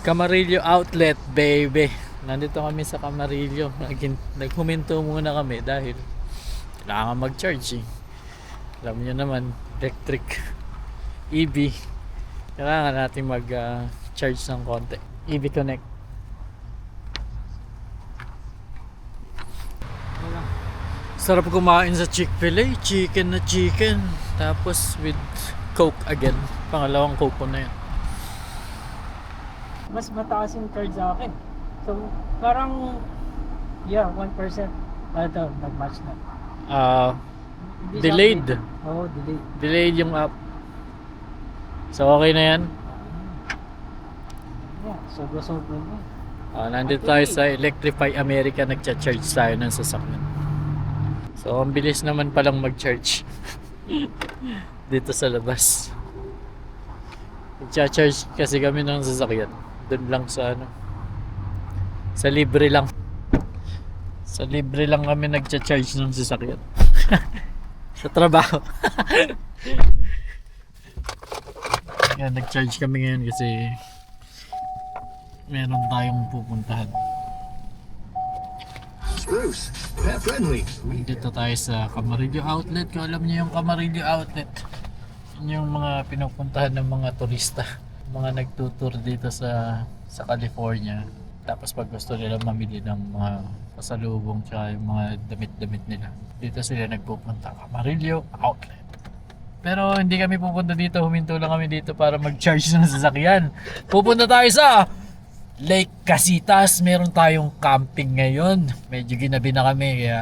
Camarillo Outlet, baby. Nandito kami sa Camarillo. Naghuminto muna kami dahil kailangan mag-charge eh. Alam nyo naman, electric EV. Kailangan natin mag-charge ng konti. EV Connect. Sarap kumain sa Chick-fil-A. Chicken na chicken. Tapos with Coke again. Pangalawang Coke ko na yan. Mas mataas yung card sa akin. So, parang, yeah, 1%. Ito, nag-match na. Hindi siya Delayed. update. Oo, delayed. Delayed yung app. So okay na yan. Yeah, sobra-sobra na. Nandito tayo sa Electrify America. Nagcha-charge tayo ng sasakyan. So ang bilis naman palang mag-charge. Dito sa labas. Nagcha-charge kasi kami ng sasakyan. Doon lang sa sa libre lang. Sa libre lang kami nagcha-charge ng sasakyan. Sa trabaho. Yan, nag-charge kami ngayon kasi meron tayong pupuntahan. Spruce, pet friendly. Dito tayo sa Camarillo Outlet. Kung alam niyo yung Camarillo Outlet, yun yung mga pinupuntahan ng mga turista, mga nagtutour dito sa California. Tapos pag gusto nila mamili ng mga pasalubong tsaka yung mga damit-damit nila, dito sila nagpupunta. Camarillo Outlet. Pero hindi kami pupunta dito, huminto lang kami dito para mag-charge ng sasakyan. Pupunta tayo sa Lake Casitas. Meron tayong camping ngayon. Medyo ginabi na kami kaya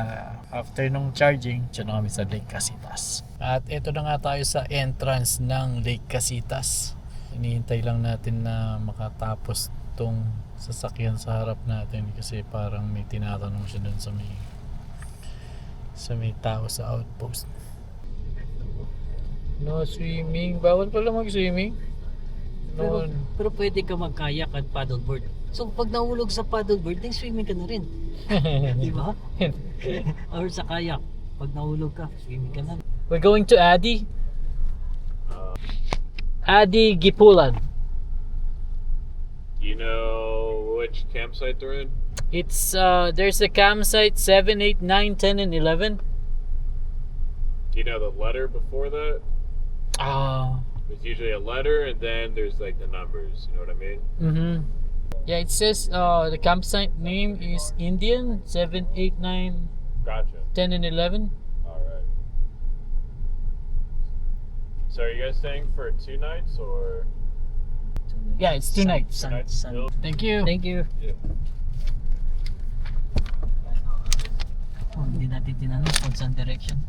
after nung charging, dyan na kami sa Lake Casitas. At ito na nga tayo sa entrance ng Lake Casitas. Hinihintay lang natin na makatapos tong sasakyan sa harap natin kasi parang may tinatanong siya dun sa may tao sa outpost. No swimming. Bawal pala mag-swimming. No. Pero pwede ka mag-kayak at paddleboard. So, pag nahulog sa paddleboard, then swimming ka na rin. Di ba? Or sa kayak, pag nahulog ka, swimming ka na rin. We're going to Adi. Adi Gipulan. Do you know which campsite they're in? It's there's a campsite 7, 8, 9, 10 and 11. Do you know the letter before that? There's usually a letter and then there's like the numbers, you know what I mean? Yeah, it says the campsite name is Indian 7, 8, 9, Gotcha. 10 and 11. Alright. So are you guys staying for 2 nights or? Yeah, it's 2 nights. Two nights still? Thank you. Thank you. Yeah. Oh, hindi natin tinanong kung saan direction.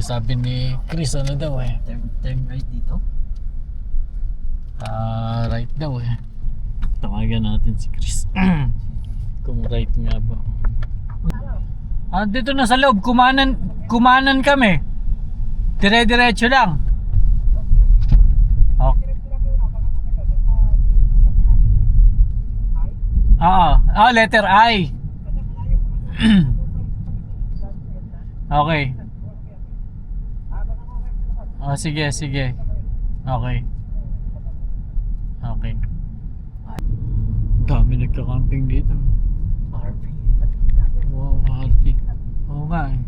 Sabi ni Chris ano daw eh. Turn right dito. Right daw eh. Tawagan natin si Chris. Kung right nga ba. Dito na sa loob, kumanan kami. Dire-diretso lang. Okay. Letter I. Okay. Sige. Okay. Dami nagka-camping dito. RV. Wow, RV. Oo nga eh.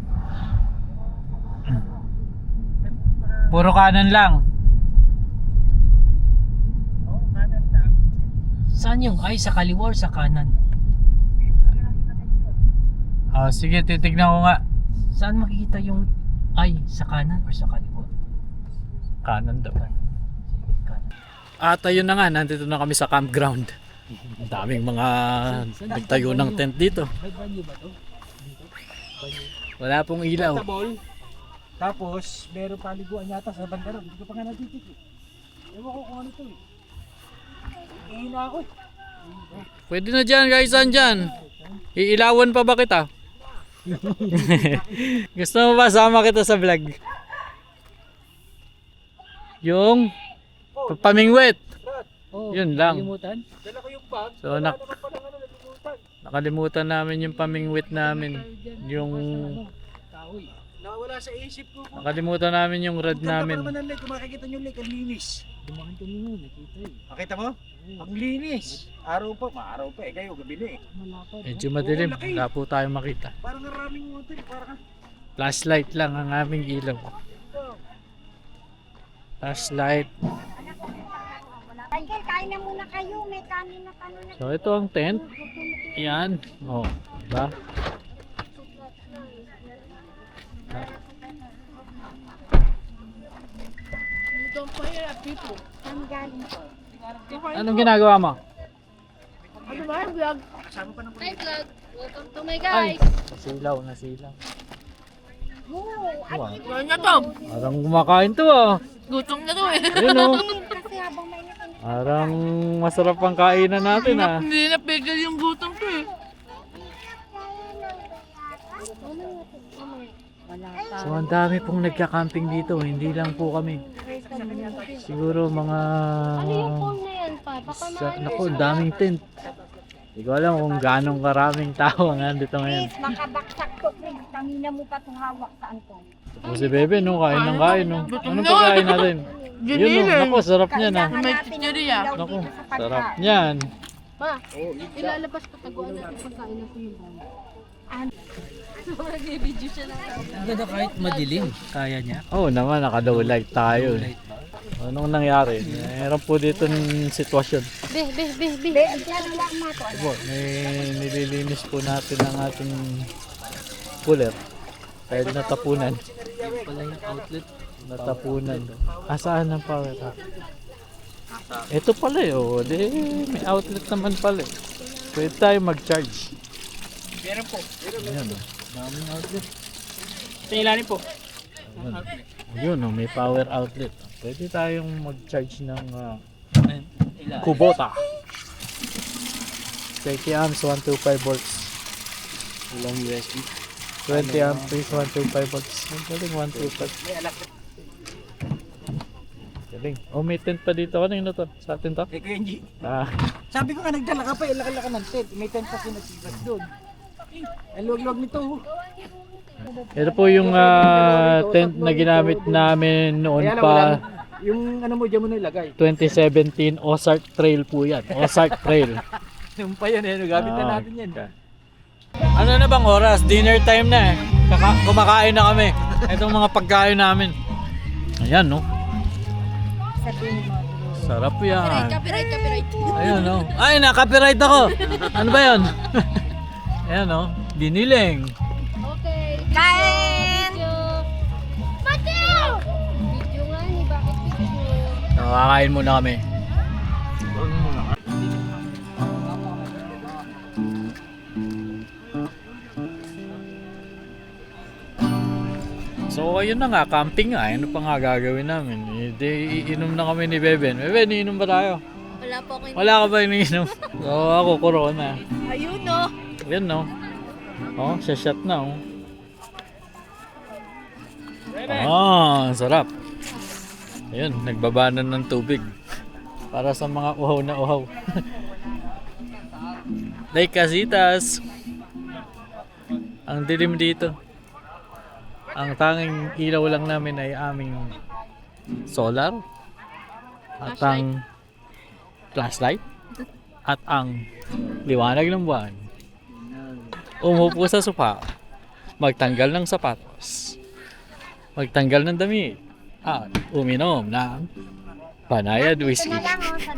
Puro kanan lang. Saan yung ay? Sa kaliwa or sa kanan? Sige, titignan ko nga. Saan makikita yung ay? Sa kanan or sa kaliwa? Kanan daw. Sige, kanan. At ayun na nga, nandito na kami sa campground. Ang daming mga nagtayo ng tent dito. May banyo ba to? Wala pong ilaw. Tapos, meron paliguan yata sa bandaro. Hindi ko pa nga natitik eh. Ewan ko kung ano to eh. Ihina ako eh. Pwede na dyan guys, saan dyan? Iilawan pa ba kita? Gusto mo ba sama kita sa vlog? Yung pamingwit. Oh, Yun lang. Kalimutan? Dala ko yung bag. So nakalimutan namin yung pamingwit namin. Yung Kahoy. Nawala sa isip ko. nakalimutan namin yung rad namin. Ganda pa naman ang lake. Kung makikita nyo lake, ang linis. Dumaan kami nun, nakita eh. Nakita mo? Ang linis. Araw pa, maaraw pa eh. Kayo, gabi na eh. Malapad. Medyo madilim, wala po tayo makita. Parang maraming motor. Parang Flashlight lang ang aming ilaw. Flashlight. Michael, kain na muna kayo. May kanin na kanin na. So ito ang tent. Yan. Oh, diba? Saan galing po? Anong ginagawa mo? Ano ba yung vlog? kasama pa ng Hi vlog! Welcome to my Ay, guys! nasilaw. Wow, Wow. Ano na to? Parang kumakain to ah. Gutom na to eh. Ayun oh. kasi habang may natin. Parang masarap ang kainan natin ah. Hindi na pigil yung gutom ko eh. Wala So ang dami pong nagka-camping dito, hindi lang po kami. Siguro mga... Ano yung phone na yan pa? Baka Naku, daming tent. Hindi ko alam kung ganong karaming tao ang nandito ngayon. Please, makabaksak to. Please, tamina mo pa itong hawak saan to. O si Bebe, no, kain ng kain, no. Anong pagkain natin? Yun, no. Naku, sarap niyan, ah. Kailangan May natin ng chichirya. ilaw Naku, dito sa sarap pagkain. niyan. Ma, ilalabas ko taguan natin pagkain na sumugan. Nag-video siya lang. Ang ganda kahit madilim, kaya niya. Oo naman, naka-low light tayo. Anong nangyari? Meron po dito ng sitwasyon. Be. Be, dyan lang mo to. Po, may nililinis po natin ang ating cooler. Dahil natapunan. Pala yung outlet. Natapunan. Saan ang power up? Ito pala eh, oh. Di, may outlet naman pala eh. Pwede tayo mag-charge. meron po. Ayan oh. Daming outlet. Tingilani po. Ayun oh, may power outlet. Pwede tayong mag-charge ng Ilan? Kubota. 30 amps, 125 volts. Ilang USB. 20 amps, 125 volts. Ang galing, 125. May alak. Galing. Oh, may tent pa dito. Kanino to? Sa atin to? Eh, Kuya Angie. Ah, Sabi ko nga nagdala ka pa, ilakala ka ng tent. May tent pa sinasigas doon. Ang luwag-luwag nito. ito po yung tent na ginamit namin noon Kaya lang, pa. yung ano mo, dyan mo na ilagay. 2017 Ozark Trail po yan. Ozark Trail. Yung pa yan eh, gamit na Ah, natin yan. Ano na bang oras? Dinner time na eh. Kumakain na kami. Itong mga pagkain namin. Ayan no. Sabihin mo. Sarap yan. Copyright. Ayun no. Ay, na-copyright ako. Ano ba yun? Ayan no. Diniling. Okay. Kain! Video. Mateo! Video nga ni, bakit video? Nakakain muna kami. So ayun na nga, camping nga. Ano pa nga gagawin namin? Iinom na kami ni Beben. Beben, iinom ba tayo? Wala po ako Wala ka ba iniinom? So ako, corona. Ayun no. Yan no. Oh, shot na oh. Ah, sarap. Ayun, nagbabanan ng tubig. Para sa mga uhaw na uhaw. Like Casitas. Ang dilim dito. Ang tanging ilaw lang namin ay aming solar at ang flashlight at ang liwanag ng buwan. Umupo sa sofa, magtanggal ng sapatos, magtanggal ng damit, at uminom ng Banayad whiskey. Ito na lang oh, sa